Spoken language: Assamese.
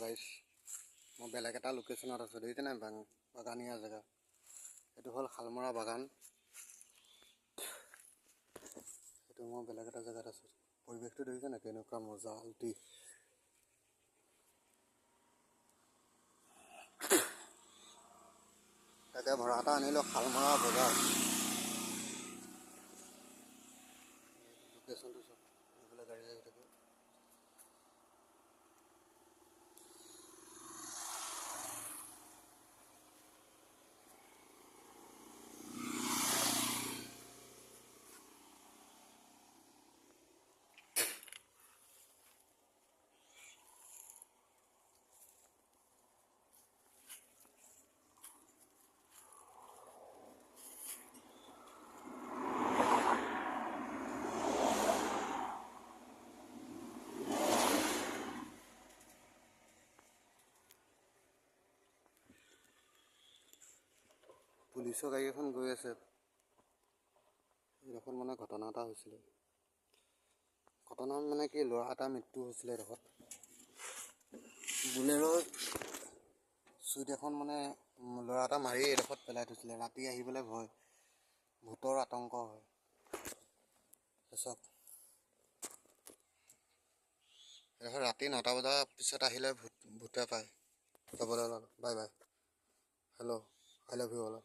গাইছ মই বেলেগ এটা লোকেশ্যনত আছোঁ দেখিছে নাই বাগানীয়া জেগা এইটো হ'ল শালমৰা বাগান এইটো মই বেলেগ এটা জেগাত আছোঁ পৰিৱেশটো দেখিছে নাই কেনেকুৱা মজা আল্টি তাকে ভৰা এটা আনিলোঁ শালমৰা বজাৰ লোকেশ্যনটো চব এইফালে গাড়ী লাগি থাকে পুলিচৰ গাড়ী এখন গৈ আছে এইডোখৰত মানে ঘটনা এটা হৈছিলে ঘটনা মানে কি ল'ৰা এটা মৃত্যু হৈছিলে এইডোখৰত বুলেৰো চুইট এখন মানে ল'ৰা এটা মাৰি এইডোখৰত পেলাই থৈছিলে ৰাতি আহিবলৈ ভয় ভূতৰ আতংক হয় তাৰপিছত এইডোখৰত ৰাতি 9টা বজাৰ পিছত আহিলে ভূতে পায় যাবলৈ ওলালোঁ bye bye hello' I love you all